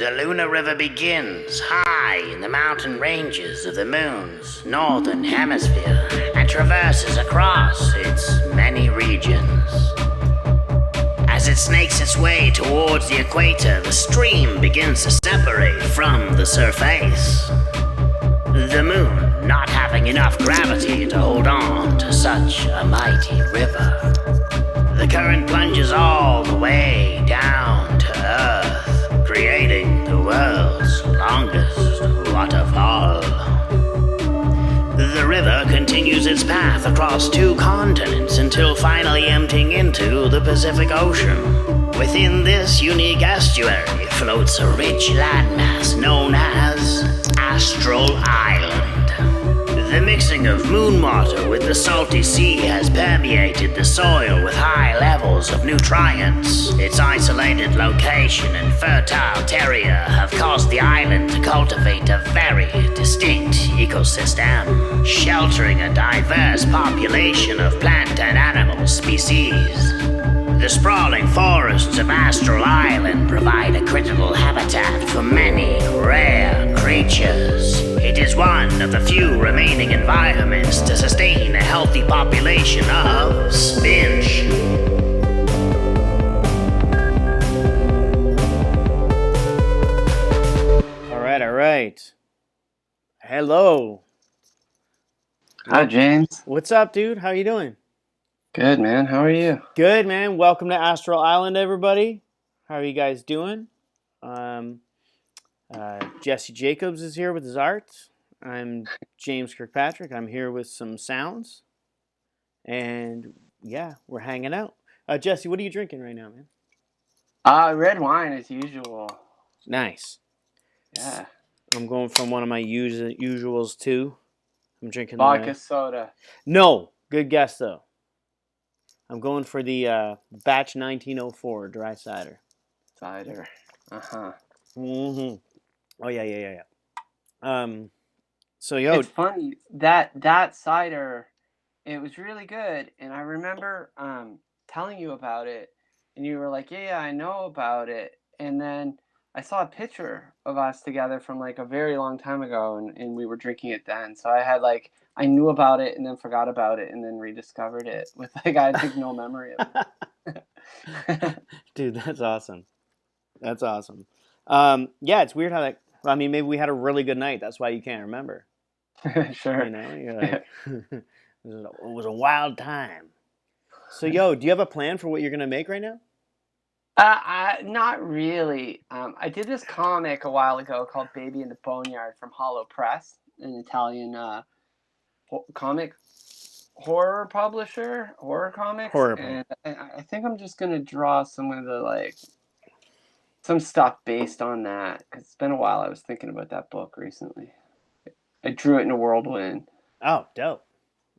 The lunar river begins high in the mountain ranges of the moon's northern hemisphere and traverses across its many regions. As it snakes its way towards the equator, the stream begins to separate from the surface. The moon not having enough gravity to hold on to such a mighty river. The current plunges all the way down to Earth, creating the world's longest waterfall. The river continues its path across 2 continents until finally emptying into the Pacific Ocean. Within this unique estuary floats a rich landmass known as Astral Island. The mixing of moon water with the salty sea has permeated the soil with high levels of nutrients. Its isolated location and fertile terroir have caused the island to cultivate a very distinct ecosystem, sheltering a diverse population of plant and animal species. The sprawling forests of Astral Island provide a critical habitat for many rare creatures. It is one of the few remaining environments to sustain a healthy population of Spinch. All right. Hello. Hi, James. What's up, dude? How you doing? Good, man. How are you? Good, man. Welcome to Astral Island, everybody. How are you guys doing? Jesse Jacobs is here with his art. I'm James Kirkpatrick. I'm here with some sounds. And, yeah, we're hanging out. Jesse, what are you drinking right now, man? Red wine as usual. Nice. Yeah. I'm going from one of my usuals, too. I'm drinking Vodka soda. No. Good guess, though. I'm going for the Batch 1904 dry cider. Cider. Uh-huh. Mm-hmm. Oh, yeah. So, yo. It's funny, that cider, it was really good, and I remember telling you about it, and you were like, yeah, I know about it, and then I saw a picture of us together from, like, a very long time ago, and we were drinking it then, so I knew about it, and then forgot about it, and then rediscovered it with, like, I had no memory of it. Dude, that's awesome. That's awesome. Yeah, it's weird how that, I mean, maybe we had a really good night, that's why you can't remember. Sure. You know, you're like, it was a wild time. So, yo, do you have a plan for what you're going to make right now? Not really. I did this comic a while ago called Baby in the Boneyard from Hollow Press, an Italian comic horror publisher, horror comics. And I think I'm just going to draw some of the, some stuff based on that. It's been a while. I was thinking about that book recently. I drew it in a whirlwind. Oh, dope.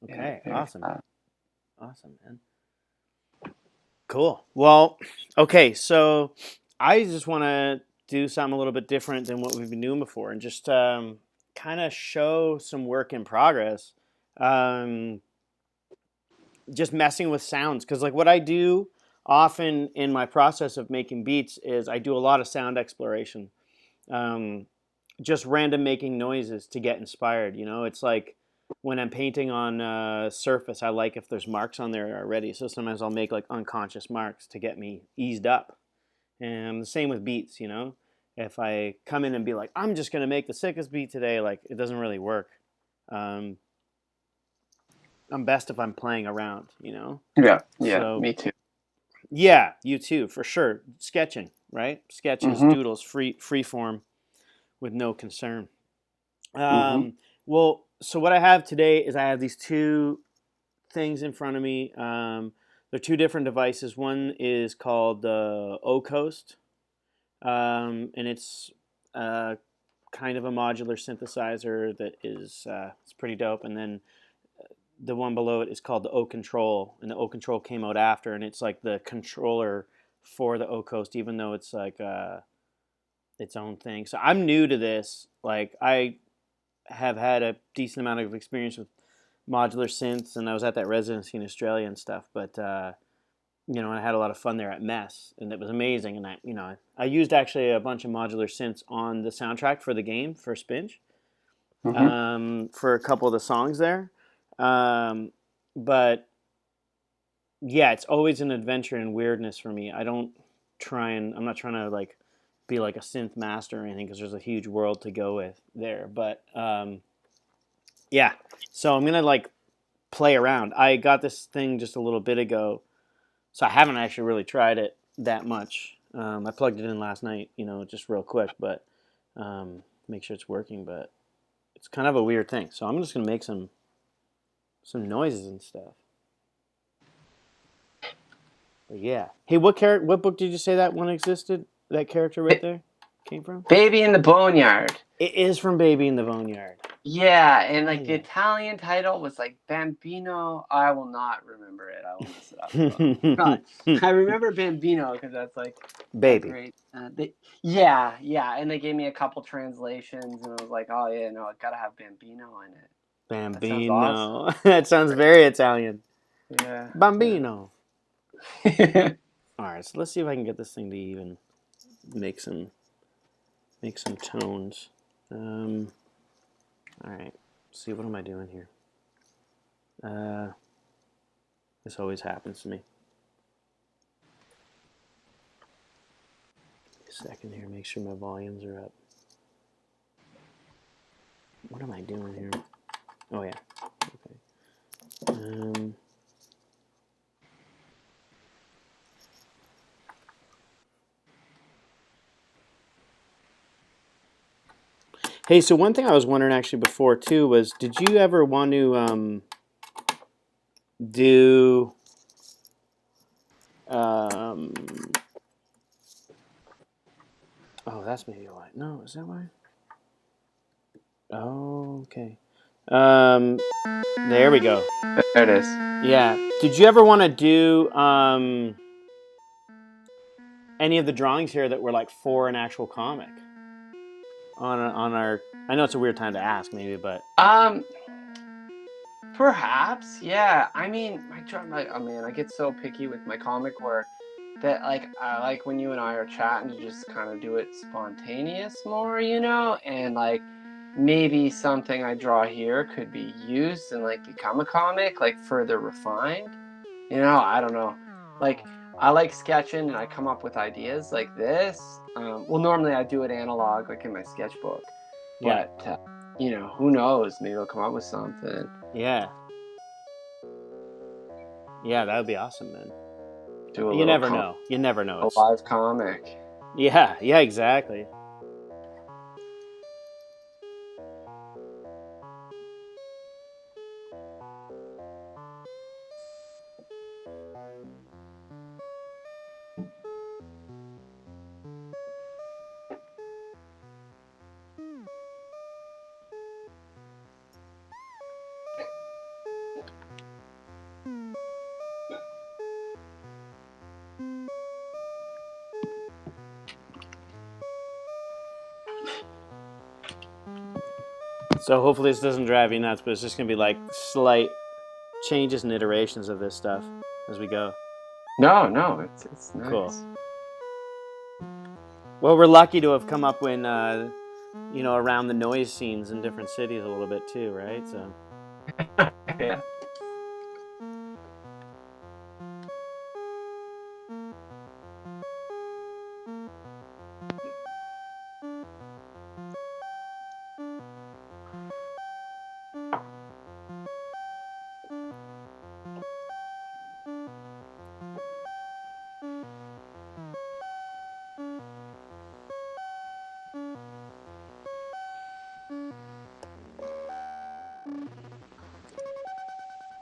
Okay, Yeah, awesome. Awesome, man. Cool. Well, okay, so I just want to do something a little bit different than what we've been doing before and just kind of show some work in progress. Just messing with sounds. Because, like, what I do often in my process of making beats is I do a lot of sound exploration. Just random making noises to get inspired, you know? It's like when I'm painting on a surface, I like if there's marks on there already. So sometimes I'll make, like, unconscious marks to get me eased up. And the same with beats, you know? If I come in and be like, I'm just going to make the sickest beat today, like, it doesn't really work. I'm best if I'm playing around, you know? Yeah, So, me too. Yeah, you too, for sure. Sketching, right? Sketches, doodles, free form with no concern. Well, so what I have today is I have these 2 things in front of me. They're 2 different devices. One is called the O-Coast, and it's kind of a modular synthesizer that is it's pretty dope. And then the one below it is called the O-Control, and the O-Control came out after, and it's like the controller for the O-Coast, even though it's like its own thing. So I'm new to this. Like, I have had a decent amount of experience with modular synths, and I was at that residency in Australia and stuff, but and I had a lot of fun there at Mess, and it was amazing. And I used actually a bunch of modular synths on the soundtrack for the game for Spinch, for a couple of the songs there. But yeah, it's always an adventure and weirdness for me. I'm not trying to like be like a synth master or anything, because there's a huge world to go with there. But yeah, so I'm gonna like play around. I got this thing just a little bit ago, so I haven't actually really tried it that much. I plugged it in last night, just real quick, but make sure it's working. But it's kind of a weird thing, so I'm just gonna make some noises and stuff. But yeah. Hey, what book did you say that one existed? That character right there came from? Baby in the Boneyard. It is from Baby in the Boneyard. Yeah, and like the Italian title was like Bambino. I will not remember it. I will mess it up. I remember Bambino because that's like Baby. Great. Yeah, and they gave me a couple translations, and I was like, oh yeah, no, it's gotta have Bambino in it. Bambino. That sounds awesome. That sounds very Italian. Yeah. Bambino. All right, so let's see if I can get this thing to even make some tones. All right, let's see, what am I doing here? This always happens to me. A second here, make sure my volumes are up. What am I doing here? Oh yeah, okay. Hey, so one thing I was wondering actually before too was, did you ever want to do oh, that's maybe why. No, is that why? Oh, okay. There we go. There it is. Yeah. Did you ever want to do any of the drawings here that were like for an actual comic? On our, I know it's a weird time to ask, maybe, but perhaps, yeah. I mean, I get so picky with my comic work that like I like when you and I are chatting to just kind of do it spontaneous more, and like maybe something I draw here could be used and like become a comic, like further refined. I don't know. Like I like sketching and I come up with ideas like this. Well, normally I do it analog, like in my sketchbook. yeah. But, who knows? Maybe I'll come up with something. Yeah. Yeah, that would be awesome, man. You never know. You never know. A live comic. Yeah, exactly. So hopefully this doesn't drive you nuts, but it's just going to be like slight changes and iterations of this stuff as we go. No, it's nice. Cool. Well, we're lucky to have come up when, around the noise scenes in different cities a little bit too, right? So. Yeah.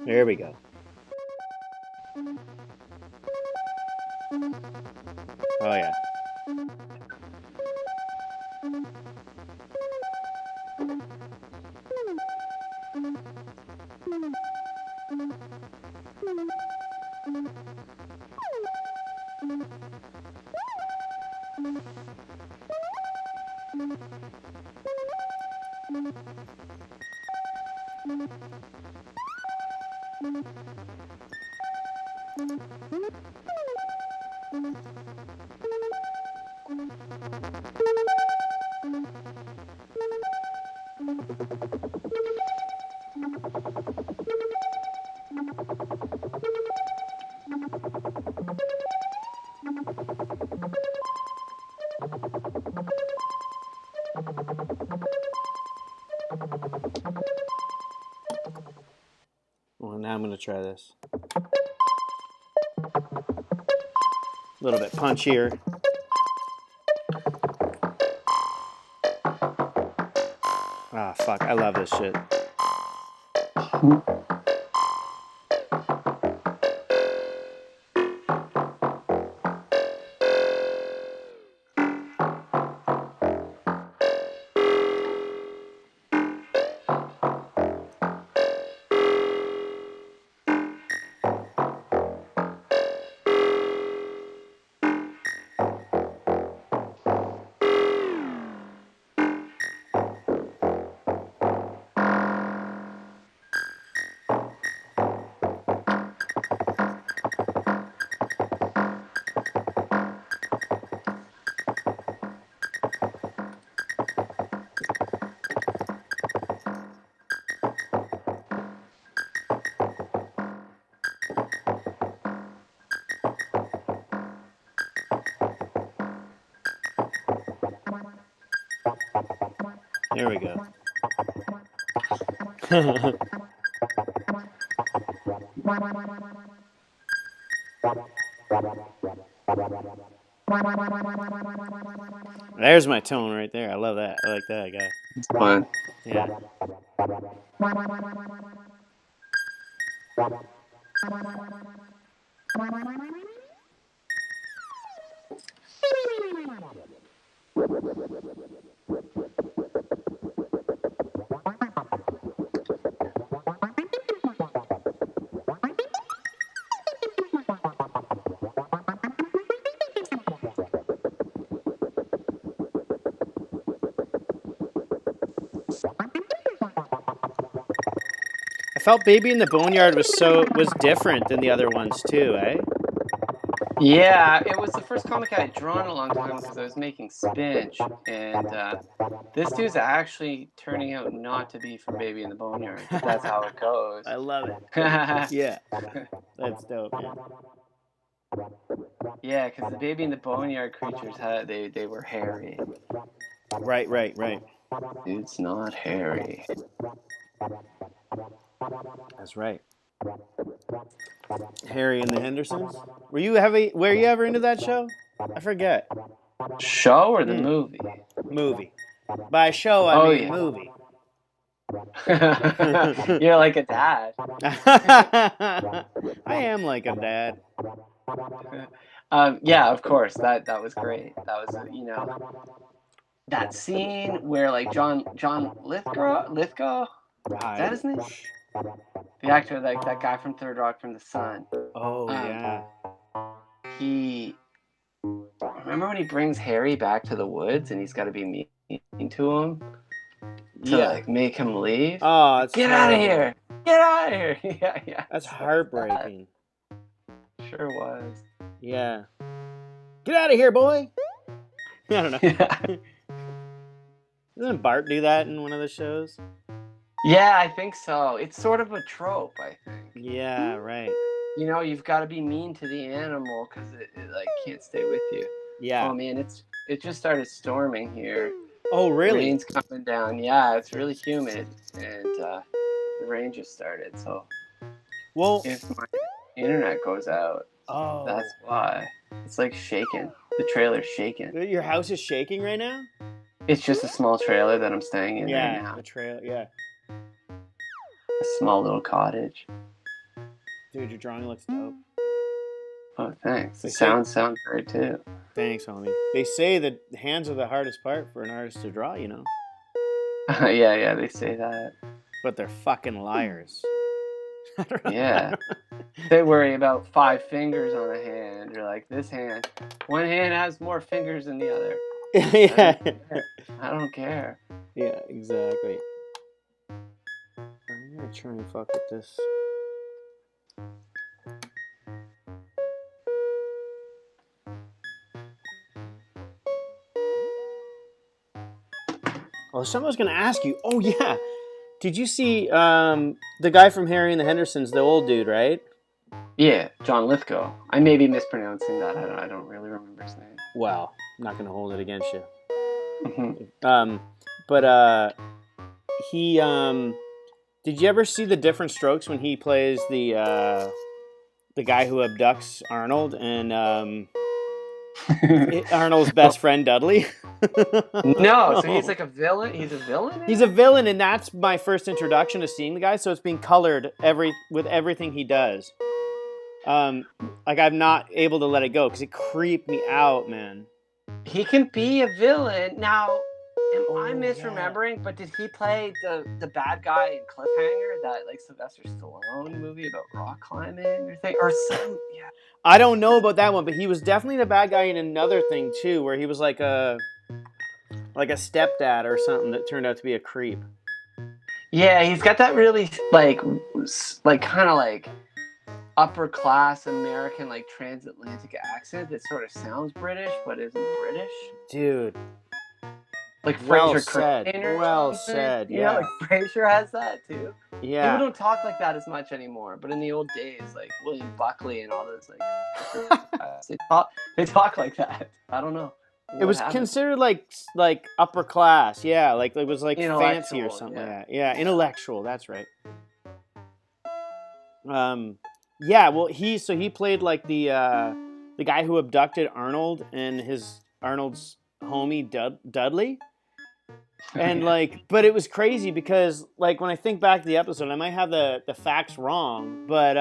There we go. Oh yeah. now I'm gonna try this. A little bit punchier. Ah, fuck! I love this shit. There we go. There's my tone right there. I love that. I like that guy. It's fun. Yeah. I felt Baby in the Boneyard was different than the other ones too, eh? Yeah, it was the first comic I had drawn in a long time because I was making Spinch, and this dude's actually turning out not to be from Baby in the Boneyard, but that's how it goes. I love it. Yeah. That's dope, man. Yeah, because the Baby in the Boneyard creatures they were hairy. Right. Dude's not hairy. That's right. Harry and the Hendersons. Were you ever into that show? I forget. Show or the movie? Movie. By show, I mean yeah. movie. You're like a dad. I am like a dad. Yeah, of course. That was great. That was that scene where like John Lithgow. Is that his name? The actor, like that guy from Third Rock from the Sun. Oh yeah. He remember when he brings Harry back to the woods and he's got to be mean to him to like make him leave. Oh, it's get out of here! Get out of here! Yeah. That's heartbreaking. Sure was. Yeah. Get out of here, boy! I don't know. Yeah. Doesn't Bart do that in one of the shows? Yeah, I think so. It's sort of a trope, I think. Yeah, right. You know, you've got to be mean to the animal because it like can't stay with you. Yeah. Oh man, it just started storming here. Oh really? Rain's coming down. Yeah, it's really humid, and the rain just started. So, if my internet goes out, that's why. It's like shaking. The trailer's shaking. Your house is shaking right now? It's just a small trailer that I'm staying in right now. Yeah, the trailer. Yeah. A small little cottage. Dude, your drawing looks dope. Oh, thanks. The sounds sound great too. Thanks, homie. They say that hands are the hardest part for an artist to draw, you know. Yeah, they say that. But they're fucking liars. Yeah. They worry about 5 fingers on a hand. You're like, this hand. One hand has more fingers than the other. Yeah. I don't care. Yeah, exactly. I'm gonna try and fuck with this. Well, someone was gonna ask you. Oh yeah, did you see the guy from Harry and the Hendersons, the old dude, right? Yeah, John Lithgow. I may be mispronouncing that. I don't really remember his name. Well, I'm not gonna hold it against you. Mm-hmm. But he Did you ever see the different strokes when he plays the guy who abducts Arnold and Arnold's best friend Dudley? No, so he's like a villain. He's a villain. He's a villain, and that's my first introduction to seeing the guy. So it's being colored with everything he does. Like I'm not able to let it go because it creeped me out, man. He can be a villain. Now, am I misremembering? But did he play the bad guy in Cliffhanger, that like Sylvester Stallone movie about rock climbing or thing, or some? Yeah. I don't know about that one, but he was definitely the bad guy in another thing too, where he was like a stepdad or something that turned out to be a creep. Yeah, he's got that really like kind of like upper class American like transatlantic accent that sort of sounds British but isn't British. Dude. Like Well Fraser said. Crane or Well something. said. Yeah, Yeah. like Fraser has that too. Yeah. People don't talk like that as much anymore, but in the old days, like William Buckley and all those like they talk like that. I don't know. It was considered like upper class, yeah. Like it was like fancy or something like that. Yeah, intellectual. That's right. Yeah. Well, he played like the guy who abducted Arnold and Arnold's homie Dudley, and like, but it was crazy because like when I think back to the episode, I might have the facts wrong, but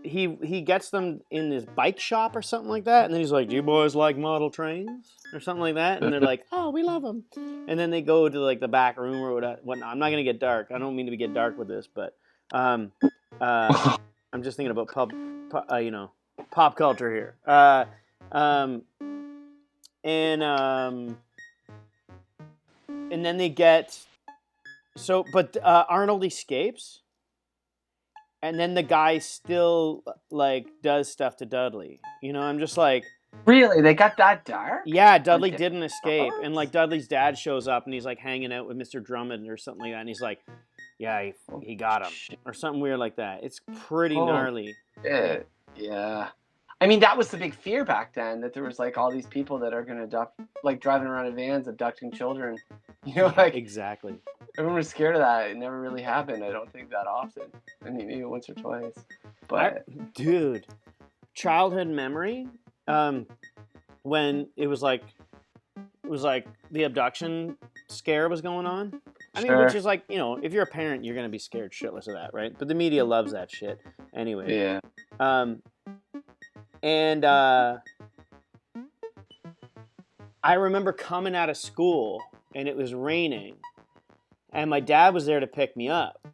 he gets them in his bike shop or something like that, and then he's like, "Do you boys like model trains?" or something like that, and they're like, "Oh, we love them." And then they go to like the back room or whatnot. I'm not gonna get dark. I don't mean to get dark with this, but I'm just thinking about pop culture here. And then they get but Arnold escapes. And then the guy still like does stuff to Dudley. You know, I'm just like, really? They got that dark? Yeah, Dudley didn't escape, and like Dudley's dad shows up and he's like hanging out with Mr. Drummond or something like that, and he's like, "Yeah, he got him," or something weird like that. It's pretty gnarly. Yeah. I mean, that was the big fear back then, that there was like all these people that are gonna abduct, like driving around in vans abducting children. You know, like exactly. Everyone was scared of that. It never really happened. I don't think that often. I mean, maybe once or twice. But dude, childhood memory, when it was like the abduction scare was going on. I mean, which is like, you know, if you're a parent, you're gonna be scared shitless of that, right? But the media loves that shit anyway. Yeah. And I remember coming out of school and it was raining, and my dad was there to pick me up,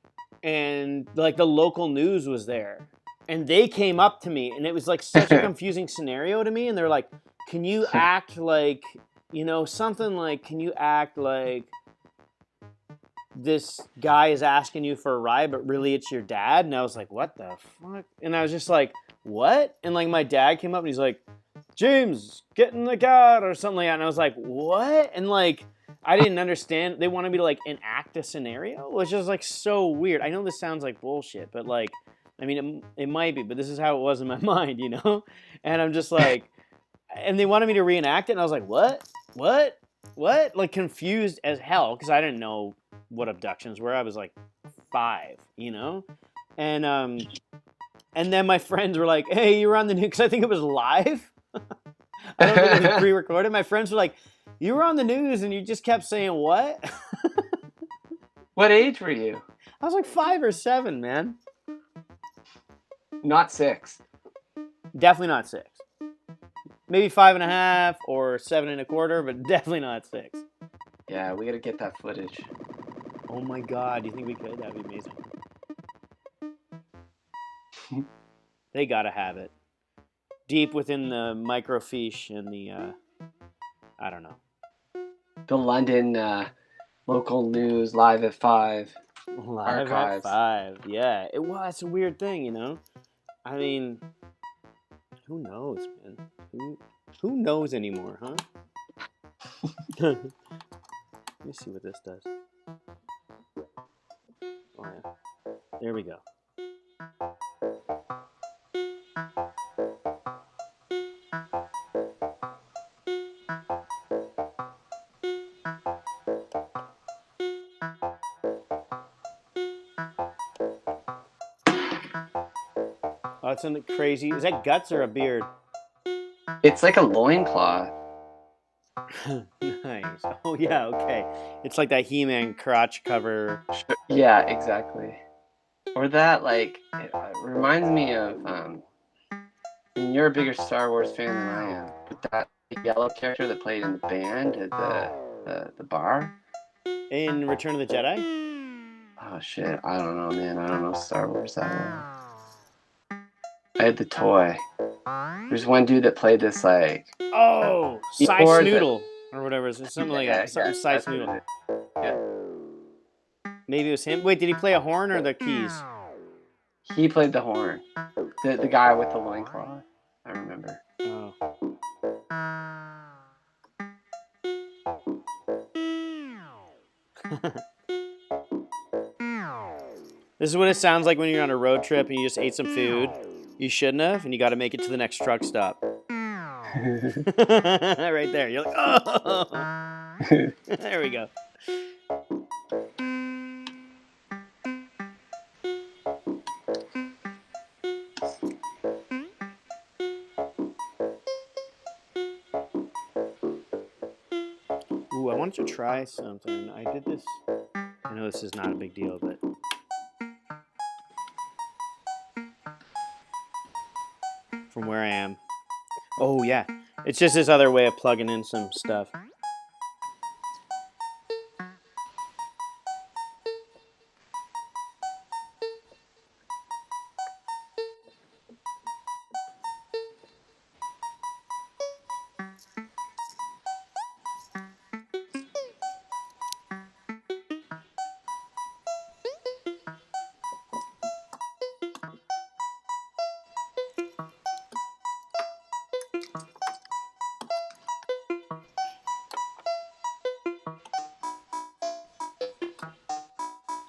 and like the local news was there, and they came up to me, and it was like such a confusing scenario to me, and they're like, "Can you act like, you know, something like, can you act like this guy is asking you for a ride, but really it's your dad?" And I was like, "What the fuck?" And I was just like, "What?" And like my dad came up and he's like, "James, get in the car," or something like that. And I was like, "What?" And like, I didn't understand. They wanted me to like enact a scenario, which is like so weird. I know this sounds like bullshit, but like, I mean, it might be, but this is how it was in my mind, you know? And I'm just like, and they wanted me to reenact it. And I was like, what? Like confused as hell, because I didn't know what abductions were. I was like 5, you know? And then my friends were like, "Hey, you were on the news," because I think it was live. I don't think it was pre-recorded. My friends were like, "You were on the news and you just kept saying what?" What age were you? I was like 5 or 7, man. Not 6. Definitely not 6. Maybe 5.5 or 7.25, but definitely not 6. Yeah, we gotta get that footage. Oh my god, do you think we could? That'd be amazing. They gotta have it. Deep within the microfiche and the, I don't know. The London local news live at 5. Live archives. at 5, yeah. It's a weird thing, you know? I mean, who knows, man? Who knows anymore, huh? Let me see what this does. Oh, yeah. There we go. That's a crazy. Is that guts or a beard? It's like a loincloth. Nice. Oh yeah, okay. It's like that He-Man crotch cover. Yeah, exactly. Or that, like, it reminds me of, and you're a bigger Star Wars fan than I am, but that yellow character that played in the band at the bar. In Return of the Jedi? Oh shit, I don't know, man. I don't know Star Wars that well. I had the toy. There's one dude that played this, like, Oh, Cy keyboard Snoodle or whatever. It's something like that. Something Cy that's what Snoodle. it is. Yeah. Maybe it was him. Wait, did he play a horn or the keys? He played the horn. The guy with the loincloth. I remember. Oh. This is what it sounds like when you're on a road trip and you just ate some food you shouldn't have, and you got to make it to the next truck stop. Right there. You're like, oh. There we go. Ooh, I wanted to try something. I did this. I know this is not a big deal, but from where I am. Oh, yeah. It's just this other way of plugging in some stuff.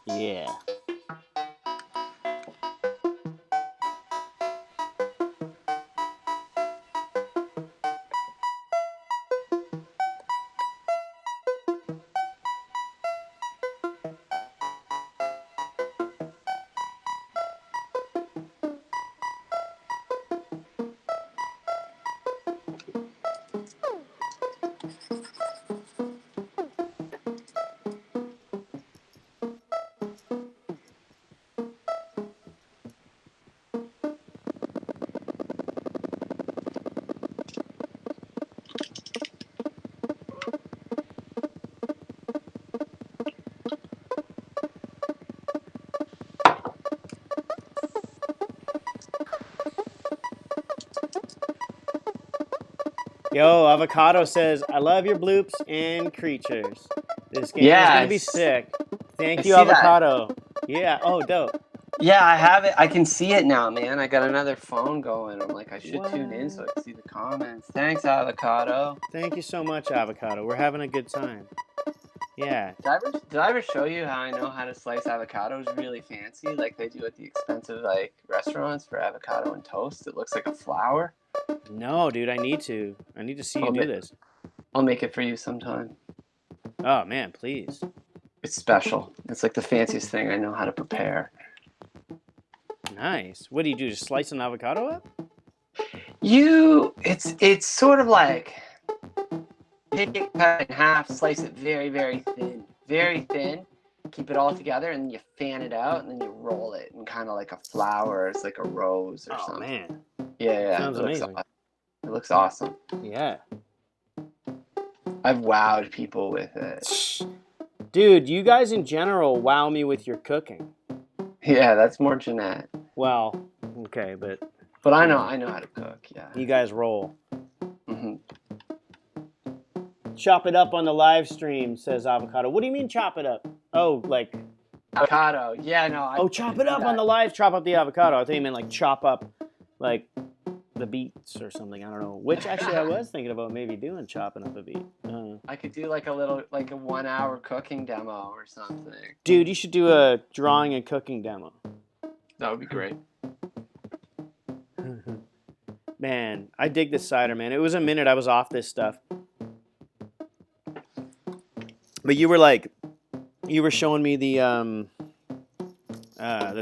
Yeah. Yo, Avocado says, I love your bloops and creatures. This game is going to be sick. Thank you, Avocado. Yeah, oh, dope. Yeah, I have it. I can see it now, man. I got another phone going. I'm like, I should tune in so I can see the comments. Thanks, Avocado. Thank you so much, Avocado. We're having a good time. Yeah. Did I ever show you how I know how to slice avocados really fancy, like they do at the expensive like restaurants for avocado and toast? It looks like a flower. No, dude, I need to. I need to see you do this. I'll make it for you sometime. Oh, man, please. It's special. It's like the fanciest thing I know how to prepare. Nice. What do you do? Just slice an avocado up? It's sort of like take it, cut it in half, slice it very, very thin, keep it all together, and then you fan it out, and then you roll it in kind of like a flower. It's like a rose or something. Oh, man. Yeah. Sounds amazing. It looks awesome. Yeah. I've wowed people with it. Dude, you guys in general wow me with your cooking. Yeah, that's more Jeanette. Well, okay, but I know how to cook. Yeah. You guys roll. Mm-hmm. Chop it up on the live stream, says Avocado. What do you mean chop it up? Oh, like avocado. Yeah, no. Chop it up on the live. Chop up the avocado. I think you meant like chop up, like the beets or something. I don't know. Which actually I was thinking about maybe doing chopping up a beet. I could do like a 1 hour cooking demo or something. Dude, you should do a drawing and cooking demo. That would be great. Man, I dig this cider, man. It was a minute I was off this stuff. But you were showing me the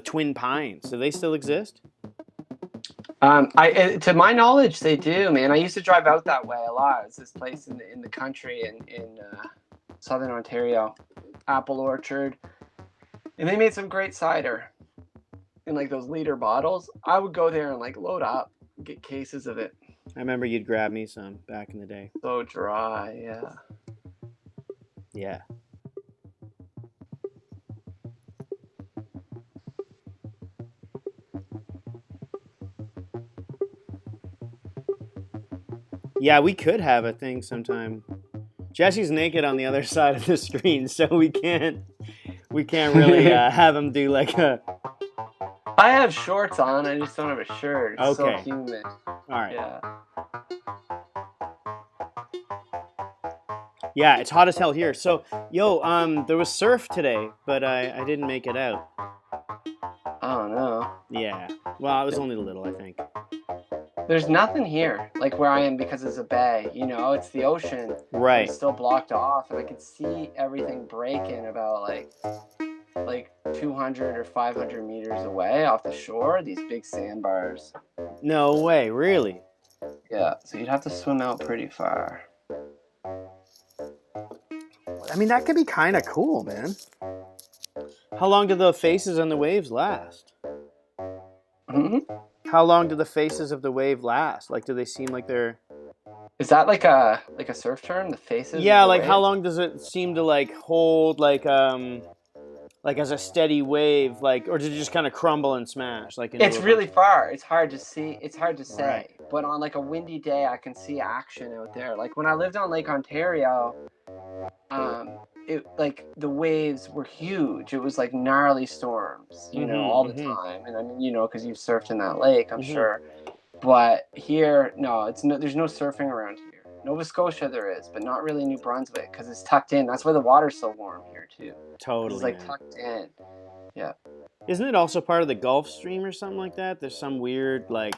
Twin Pines. Do they still exist? To my knowledge, they do, man. I used to drive out that way a lot. It's this place in the country in southern Ontario, apple orchard, and they made some great cider in like those liter bottles. I would go there and like load up, get cases of it. I remember you'd grab me some back in the day. So dry, yeah. Yeah. Yeah, we could have a thing sometime. Jesse's naked on the other side of the screen, so we can't really have him do like a. I have shorts on. I just don't have a shirt. It's so Okay. humid. All right. Yeah. Yeah, it's hot as hell here. So, there was surf today, but I didn't make it out. Oh no. Yeah. Well, it was only a little, I think. There's nothing here, like where I am, because it's a bay. You know, it's the ocean. Right. It's still blocked off, and I could see everything breaking about like 200 or 500 meters away off the shore. These big sandbars. No way, really? Yeah. So you'd have to swim out pretty far. I mean, that could be kind of cool, man. How long do the faces on the waves last? Mm-hmm. How long do the faces of the wave last? Like, do they seem like they're... Is that like a surf term? The faces? Yeah, of the like how waves? long does it seem to like hold like as a steady wave, like, or does it just kind of crumble and smash? Like into It's a really far. It's hard to see. It's hard to say. Right. But on like a windy day, I can see action out there. Like when I lived on Lake Ontario, it like the waves were huge. It was like gnarly storms, you know, all the time. And I mean, you know, because you've surfed in that lake, I'm sure. But here, no, there's no surfing around here. Nova Scotia there is, but not really New Brunswick because it's tucked in. That's why the water's so warm here too. Totally. It's like man. tucked in. Yeah. Isn't it also part of the Gulf Stream or something like that? There's some weird like.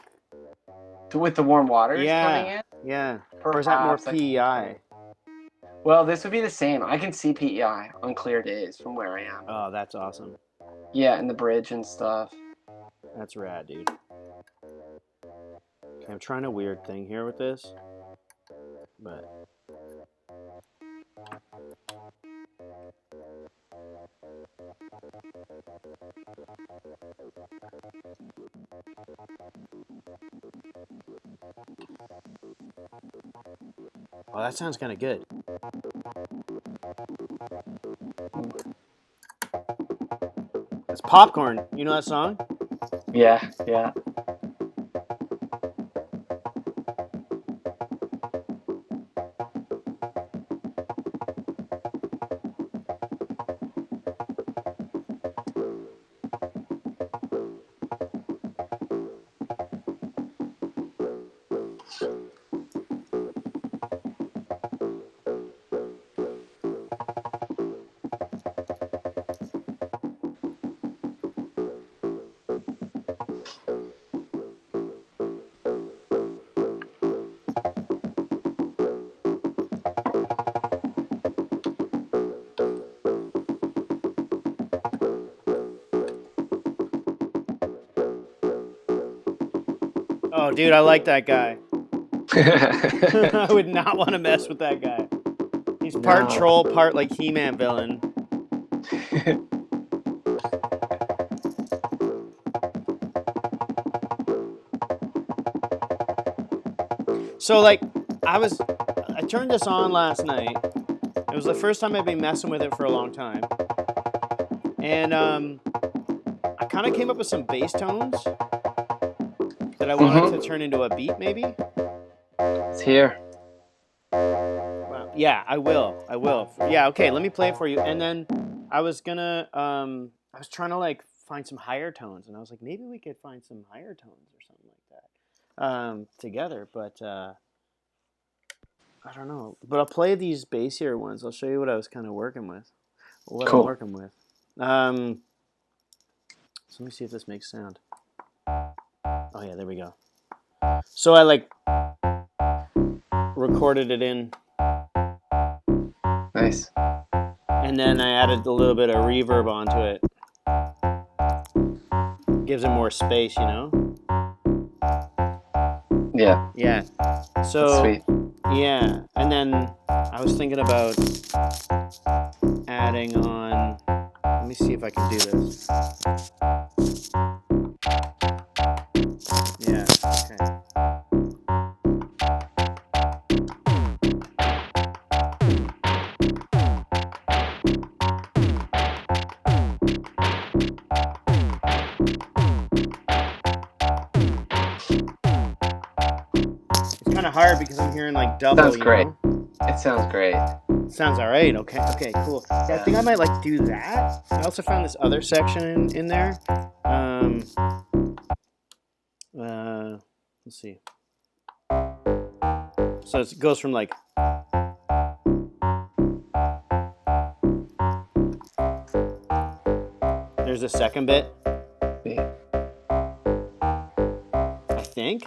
With the warm waters coming Yeah. in. Yeah. Or is that more Perhaps, like- PEI? Well, this would be the same. I can see PEI on clear days from where I am. Oh, that's awesome. Yeah, and the bridge and stuff. That's rad, dude. Okay, I'm trying a weird thing here with this, but. Oh, that sounds kind of good. It's Popcorn. You know that song? Yeah, yeah. Oh, dude, I like that guy. I would not want to mess with that guy. He's part No. troll, part like He-Man villain. So like, I turned this on last night. It was the first time I've been messing with it for a long time. And I kind of came up with some bass tones that I wanted to turn into a beat maybe. It's here. Well, yeah, I will. Yeah, okay, let me play it for you. And then I was gonna, I was trying to like find some higher tones, and I was like, maybe we could find some higher tones or something like that together. But I don't know. But I'll play these bassier ones. I'll show you what I was kind of working with. What Cool. I'm working with. So let me see if this makes sound. Oh yeah, there we go. So I like recorded it in. Nice. And then I added a little bit of reverb onto it. Gives it more space, you know? Yeah, Yeah. that's So sweet. yeah, and then I was thinking about adding on. Let me see if I can do this. Yeah. Okay. It's kind of hard because I'm hearing like double. Sounds You great. know. It sounds great. Sounds all right. Okay. Okay. Cool. Yeah, I think I might like do that. I also found this other section in there. Let's see. So it goes from like. There's a second bit. Yeah. I think.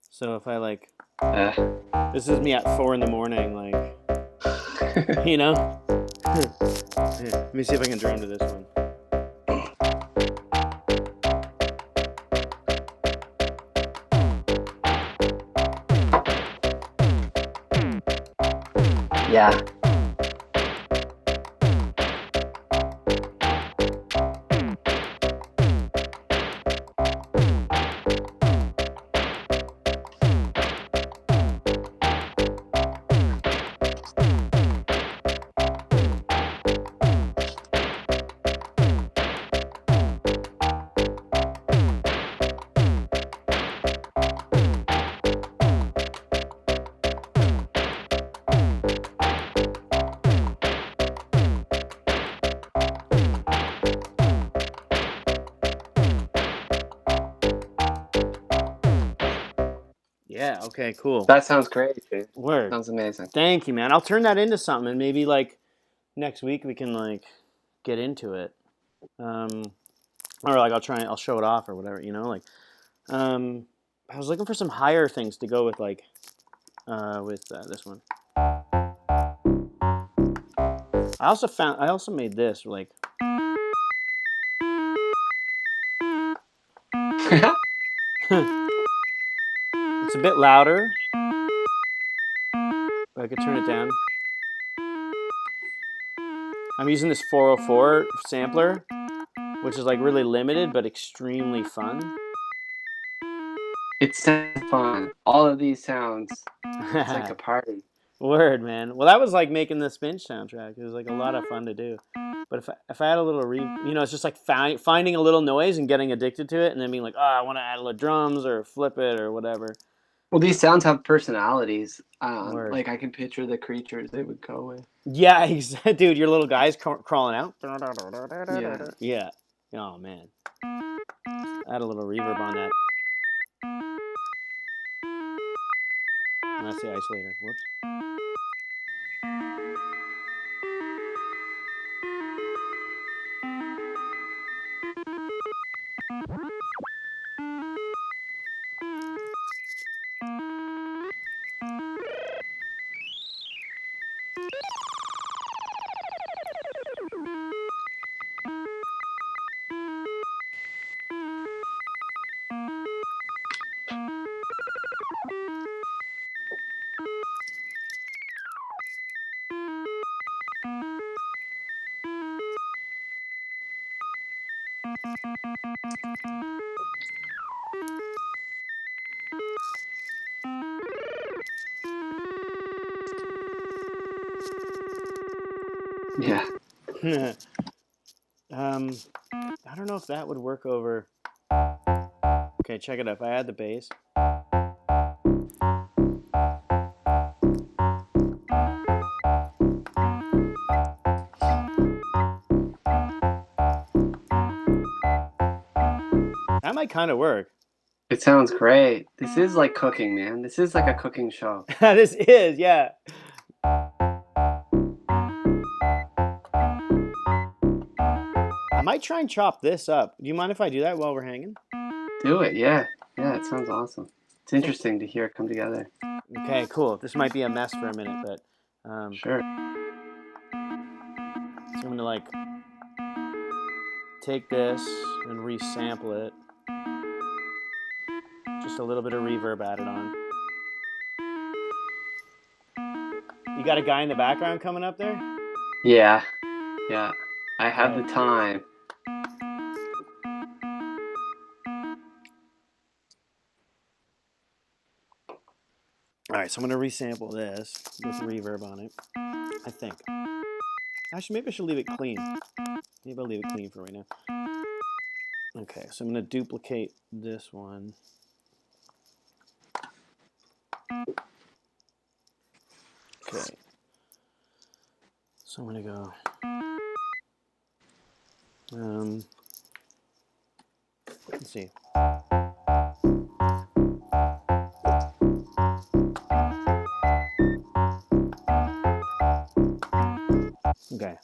So if I like. Uh, This is me at 4 in the morning, like. You know. Yeah, let me see if I can drum to this one. yeah. Yeah. Okay. Cool. That sounds great, dude. Word. Sounds amazing. Thank you, man. I'll turn that into something, and maybe like next week we can like get into it. Or like I'll show it off or whatever. You know, like I was looking for some higher things to go with like this one. I also made this like. It's a bit louder, but I could turn it down. I'm using this 404 sampler, which is like really limited but extremely fun. It sounds fun. All of these sounds. It's like a party. Word, man. Well, that was like making the Spinch soundtrack. It was like a lot of fun to do. But if I had a little it's just like finding a little noise and getting addicted to it, and then being like, oh, I want to add a little drums or flip it or whatever. Well, these sounds have personalities. Word. Like I can picture the creatures they would go with. Yeah, dude, your little guy's crawling out. Yeah. Yeah. Oh man. Add a little reverb on that. And that's the isolator. Whoops. Yeah. I don't know if that would work over. Okay, check it out. If I add the bass. That might kind of work. It sounds great. This is like cooking, man. This is like a cooking show. This is, yeah. I might try and chop this up. Do you mind if I do that while we're hanging? Do it, yeah. Yeah, it sounds awesome. It's interesting to hear it come together. Okay, cool. This might be a mess for a minute, but Sure. so I'm gonna like take this and resample it. Just a little bit of reverb added on. You got a guy in the background coming up there? Yeah. Yeah. I have the time. All right, so I'm going to resample this with reverb on it, I think. Actually, maybe I should leave it clean. Maybe I'll leave it clean for right now. Okay, so I'm going to duplicate this one. Okay. So I'm going to go... let's see. Okay.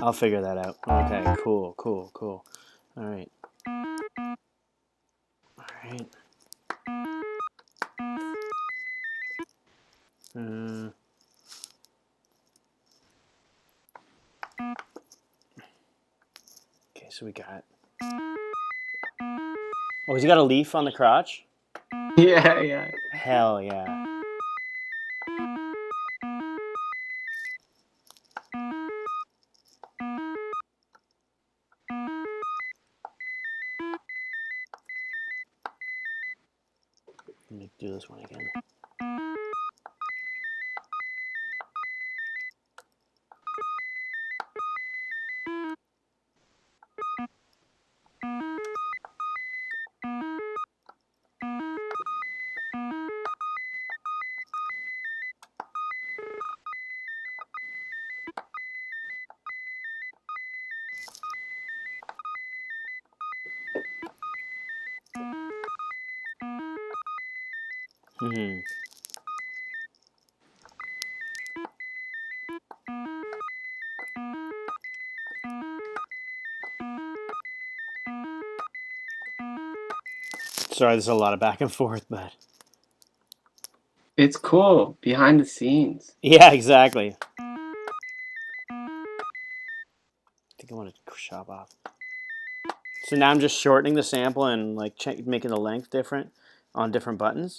I'll figure that out. Okay, cool. All right. Okay, so we got... Oh, has he got a leaf on the crotch? Yeah, yeah. Hell yeah. Let me do this one again. Sorry, there's a lot of back and forth, but... It's cool. Behind the scenes. Yeah, exactly. I think I want to chop off. So now I'm just shortening the sample and like making the length different on different buttons.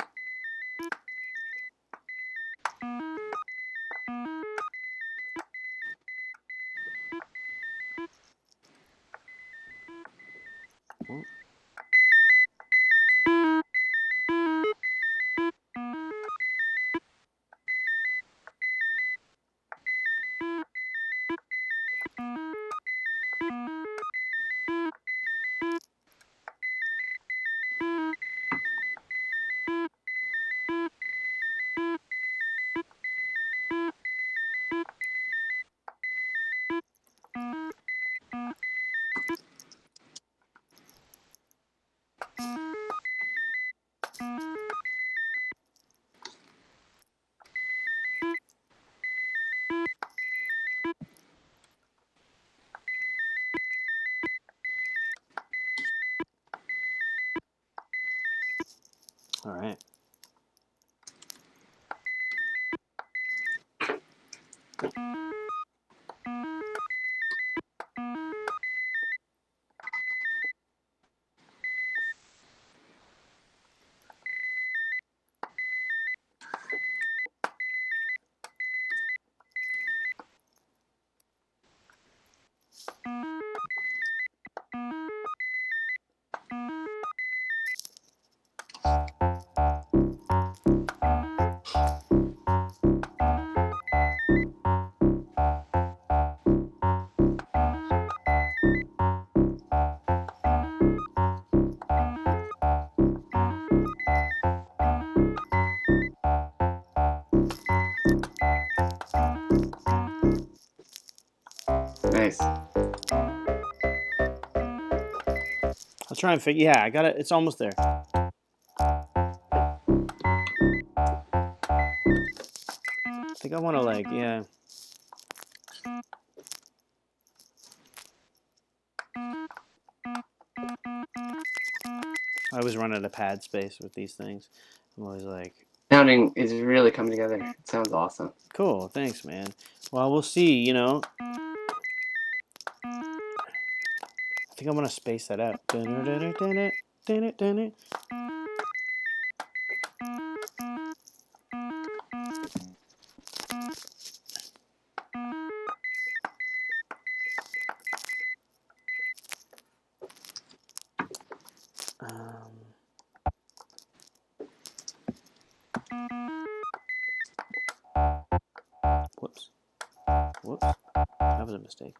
All right. Nice. I'll try and figure. Yeah, I got it. It's almost there. I think I want to like, yeah. always run out of pad space with these things. I'm always like, Sounding is really coming together. It sounds awesome. cool, thanks, man. Well, we'll see. You know, I think I'm gonna space that out. Whoops. Whoops. That was a mistake.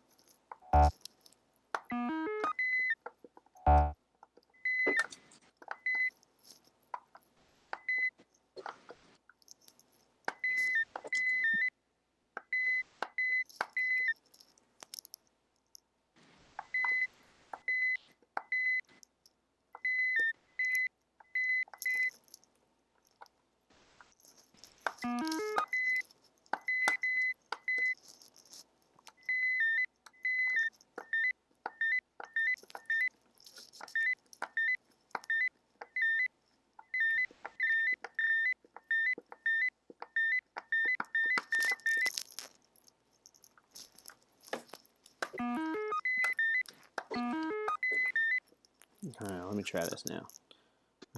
All right, let me try this now.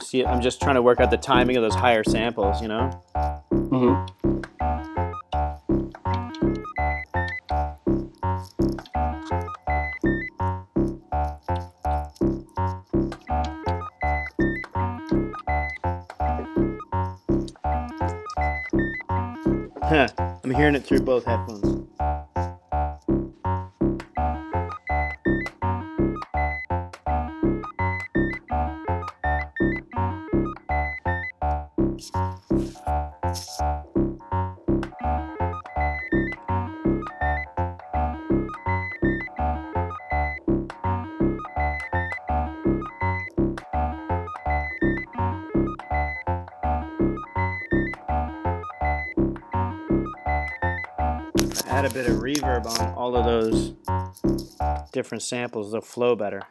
See, I'm just trying to work out the timing of those higher samples, you know? Huh, I'm hearing it through both headphones. Add a bit of reverb on all of those different samples, they'll flow better.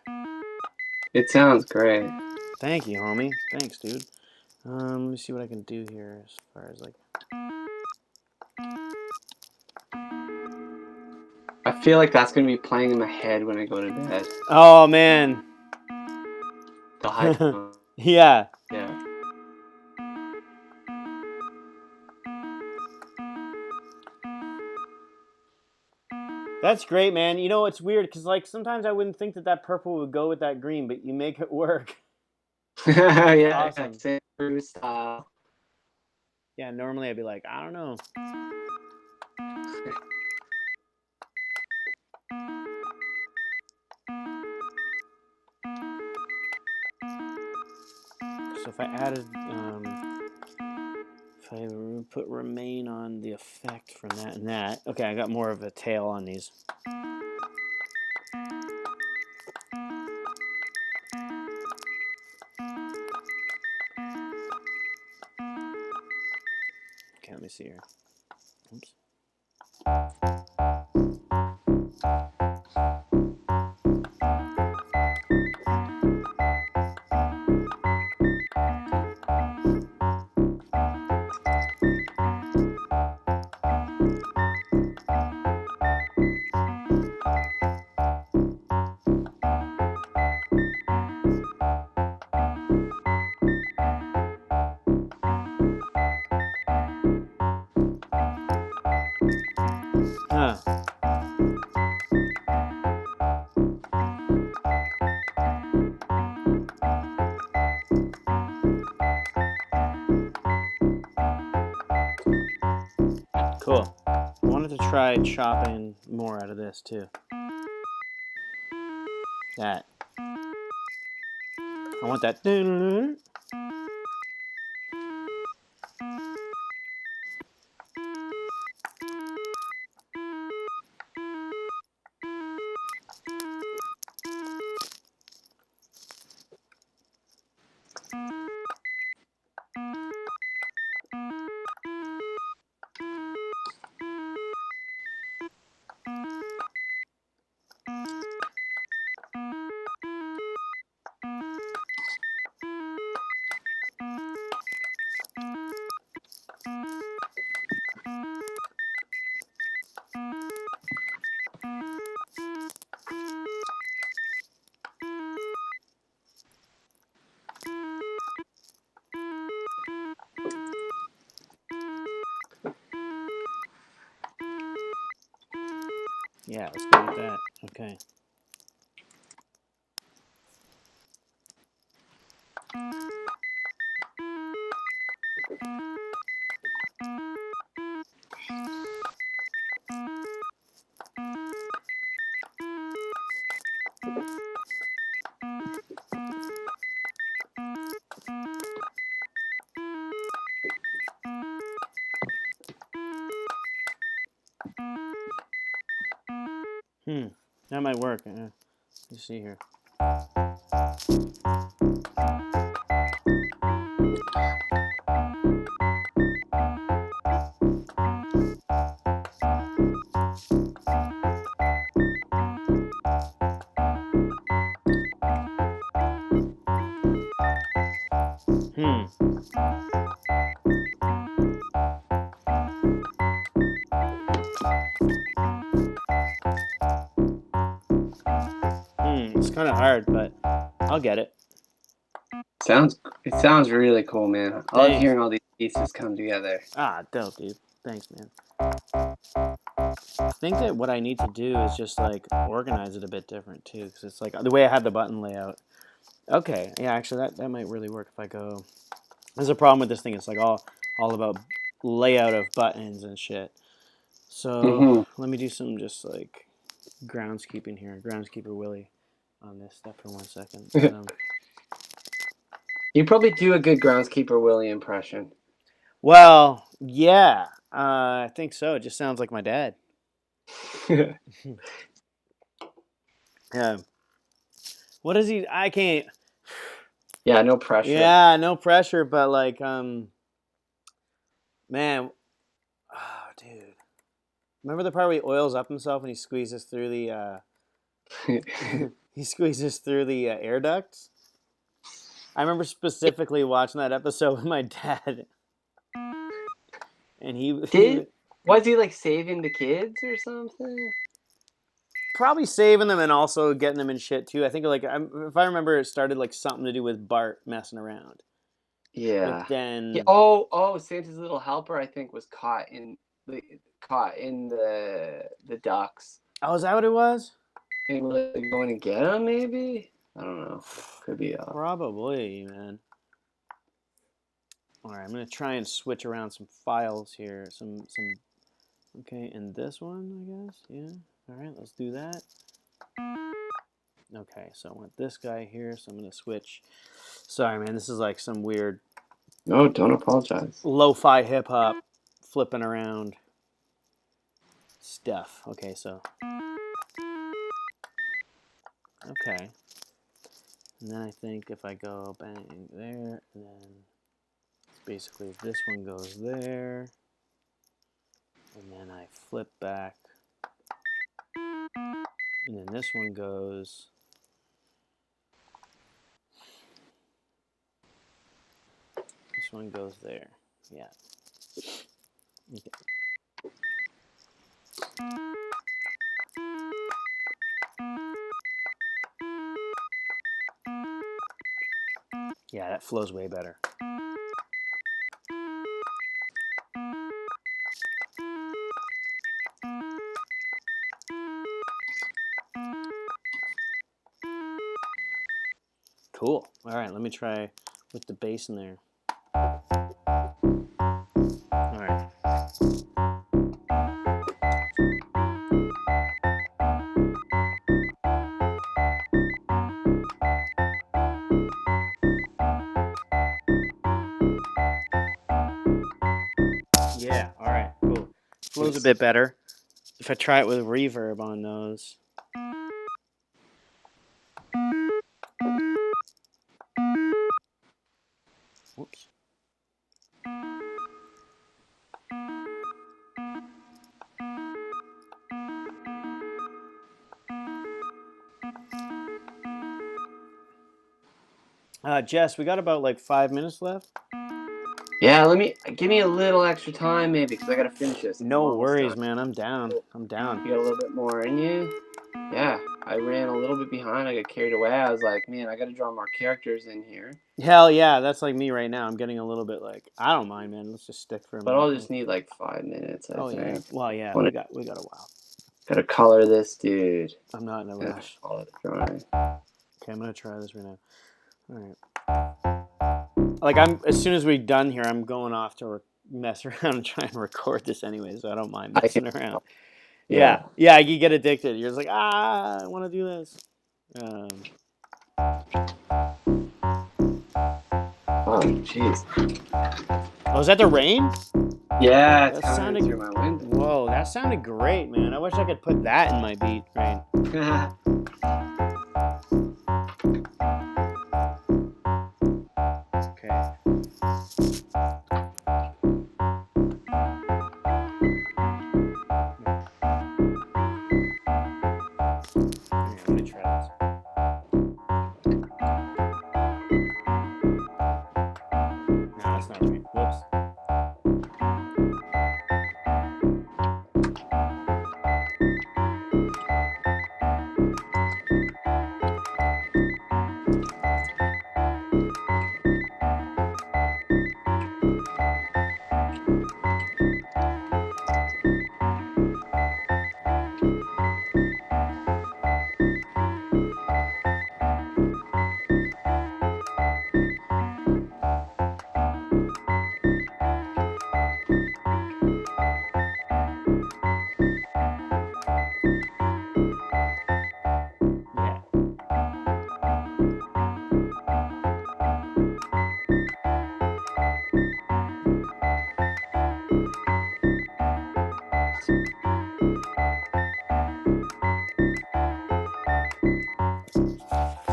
It sounds great. Thank you, homie. Thanks, dude. Let me see what I can do here as far as like. I feel like that's gonna be playing in my head when I go to bed. Oh man. The high tone. Yeah. Yeah. That's great, man. You know, it's weird because like sometimes I wouldn't think that that purple would go with that green, but you make it work. Yeah. Awesome. Same style. Yeah, normally I'd be like, I don't know. So if I added, if I put remain on the effect from that and that, okay, I got more of a tail on these. Okay, let me see here. Oops. Huh. Cool. I wanted to try chopping more out of this too. That. I want that. Yeah, let's go with that. Okay. That might work. Let's see here. It's kind of hard, but I'll get it. It sounds really cool, man. I love Thanks. hearing all these pieces come together. Ah, dope, dude. Thanks, man. I think that what I need to do is just like organize it a bit different too, because it's like the way I have the button layout. Okay, yeah, actually that might really work if I go. There's a problem with this thing. It's like all about layout of buttons and shit. So let me do some just like groundskeeping here, groundskeeper Willie, on this stuff for 1 second. You probably do a good groundskeeper Willie impression. Well, yeah, I think so. It just sounds like my dad. Yeah. What is he? I can't. Yeah, no pressure. Yeah, no pressure, but like, man, oh, dude, remember the part where he oils up himself and he squeezes through the air ducts? I remember specifically watching that episode with my dad, and he was he like saving the kids or something? Probably saving them and also getting them in shit too. I think like if I remember, it started like something to do with Bart messing around. Yeah. But then Santa's little helper I think was caught in the ducks. Oh, is that what it was? And were they going to get him? Maybe, I don't know. Could be. Probably, man. All right, I'm gonna try and switch around some files here. Some. Okay, and this one, I guess. Yeah. All right, let's do that. Okay, so I want this guy here, so I'm going to switch. Sorry, man, this is like some weird... No, don't apologize. Lo-fi hip-hop flipping around stuff. Okay, so... Okay. And then I think if I go bang there, and then basically this one goes there, and then I flip back, and then this one goes... This one goes there. Yeah. Okay. Yeah, that flows way better. Cool. All right, let me try with the bass in there. All right. Yeah, all right, cool. Flows a bit better. If I try it with reverb on those. Whoops. Jess, we got about like 5 minutes left. Yeah, give me a little extra time maybe because I gotta finish this. No worries, man. I'm down. I'm down. You got a little bit more in you? Yeah, I ran a little bit behind. I got carried away. I was like, man, I gotta draw more characters in here. Hell yeah, that's like me right now. I'm getting a little bit like, I don't mind, man. Let's just stick for a minute. But I'll just need like 5 minutes, I think. Yeah. Well, yeah, we got a while. Gotta color this dude. I'm not in a Gotta rush. color the drawing. Okay, I'm gonna try this right now. All right. Like as soon as we're done here, I'm going off to mess around and try and record this anyway, so I don't mind I messing can. around. Yeah. Yeah, you get addicted. You're just like, I want to do this. Oh, jeez. Oh, is that the rain? Yeah, it's That coming sounded. through my window. Whoa, that sounded great, man. I wish I could put that in my beat. Rain. Okay. Let me try this. No, that's not right. Whoops.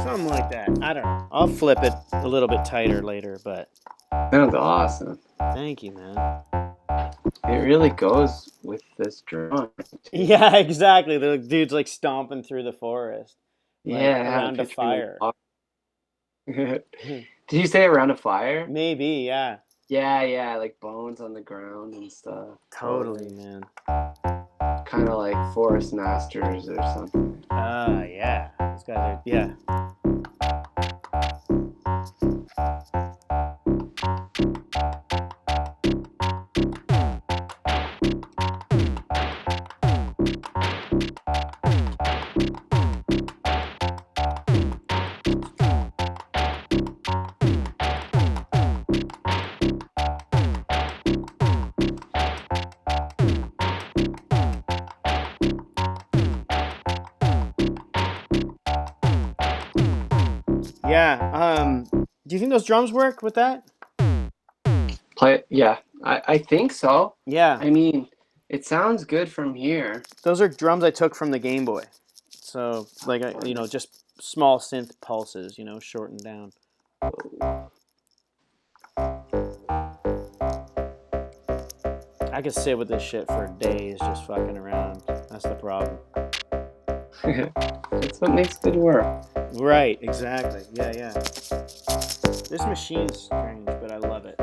Something like that. I don't know. I'll flip it a little bit tighter later, but Sounds awesome. thank you, man. It really goes with this drawing. Yeah, exactly. The dude's like stomping through the forest, like Yeah, I had a around a picture in the fire. box. Did you say around a fire? Maybe, yeah. Yeah, like bones on the ground and stuff. Totally, man. Kind of like Forest Masters or something. Yeah. Those guys are, yeah. Yeah. Do you think those drums work with that? Yeah, I think so. Yeah. I mean, it sounds good from here. Those are drums I took from the Game Boy. So, like, just small synth pulses, shortened down. I could sit with this shit for days just fucking around. That's the problem. That's what makes good work. Right, exactly. Yeah. This machine's strange, but I love it.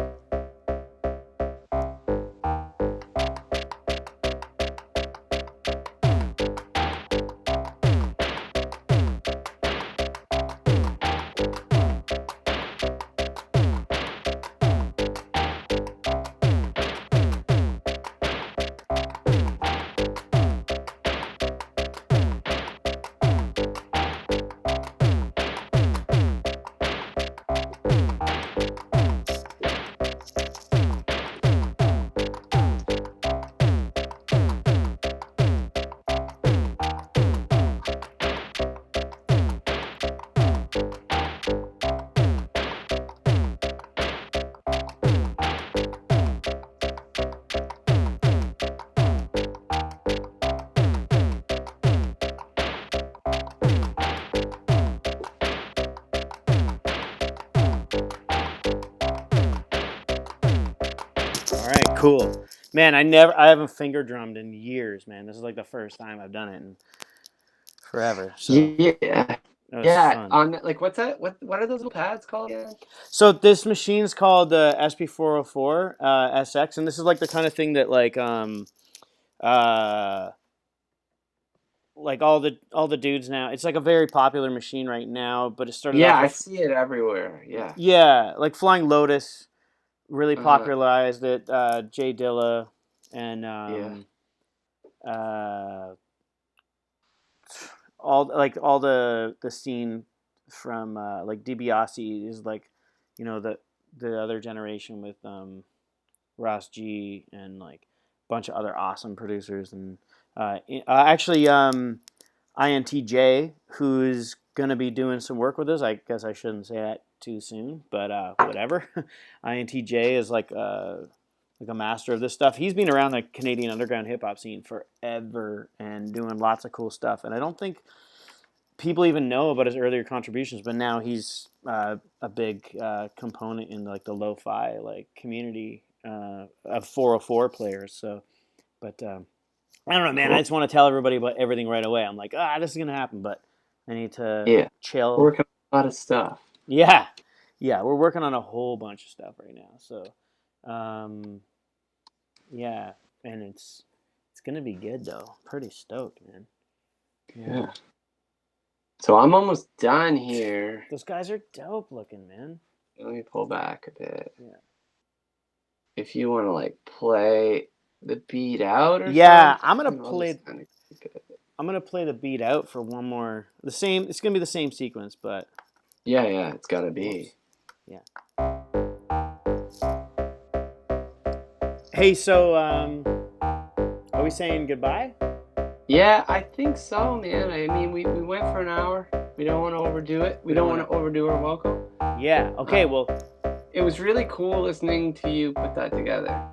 Cool. Man, I haven't finger drummed in years, man. This is like the first time I've done it in forever. So Yeah. fun. On like what's that? What are those little pads called again? So this machine's called the SP404 SX, and this is like the kind of thing that like all the dudes now. It's like a very popular machine right now, but it started off. I see it everywhere. Yeah. Yeah, like Flying Lotus really popularized it. Jay Dilla and all the scene from like DiBiase is like, the other generation with Ross G and like a bunch of other awesome producers, and actually INTJ, who's gonna be doing some work with us. I guess I shouldn't say that too soon, but whatever. INTJ is like a master of this stuff. He's been around the Canadian underground hip hop scene forever and doing lots of cool stuff. And I don't think people even know about his earlier contributions, but now he's a big component in like the lo-fi like community of 404 players. So, but I don't know, man. I just want to tell everybody about everything right away. I'm like, this is gonna happen, but I need to chill. We're working on a lot of stuff. Yeah, we're working on a whole bunch of stuff right now. So, yeah, and it's gonna be good though. Pretty stoked, man. Yeah. So I'm almost done here. Those guys are dope looking, man. Let me pull back a bit. Yeah. If you want to like play the beat out or something, I'm gonna play the beat out for one more. It's gonna be the same sequence, but yeah, it's gotta be. Yeah. Hey, so are we saying goodbye? Yeah, I think so, man. I mean, we went for an hour. We don't want to overdo it. We don't want to overdo our welcome. Yeah. Okay. Well, it was really cool listening to you put that together.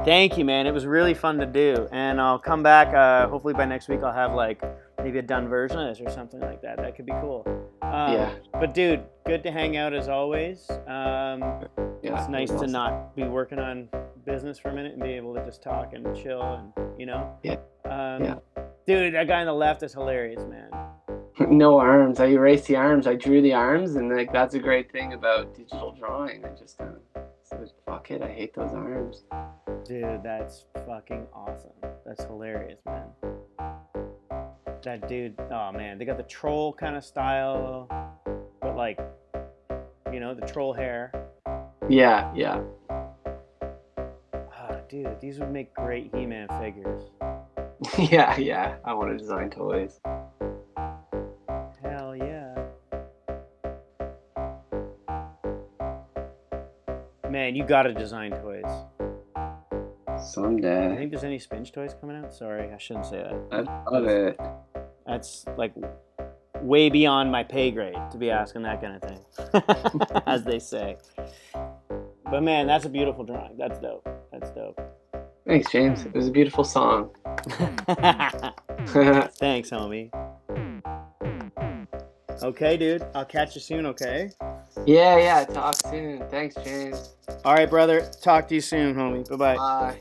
Thank you, man. It was really fun to do, and I'll come back. Hopefully by next week, I'll have like maybe a done version of this or something like that. That could be cool. Yeah. But dude, good to hang out as always. Yeah, it's nice to not be working on business for a minute and be able to just talk and chill and Yeah. Dude, that guy on the left is hilarious, man. No arms. I erased the arms. I drew the arms, and like that's a great thing about digital drawing. I just kind of said, "Fuck it, I hate those arms." Dude, that's fucking awesome. That's hilarious, man. That dude, oh man, they got the troll kind of style, but like, the troll hair. Yeah. Dude, these would make great He-Man figures. Yeah. I want to design toys. Hell yeah. Man, you gotta design toys. Someday. I think there's any Spinch toys coming out? Sorry, I shouldn't say that. I love it. That's like way beyond my pay grade to be asking that kind of thing, as they say. But man, that's a beautiful drawing. That's dope. Thanks, James. It was a beautiful song. Thanks, homie. Okay, dude. I'll catch you soon, okay? Yeah. Talk soon. Thanks, James. All right, brother. Talk to you soon, homie. Bye-bye. Bye.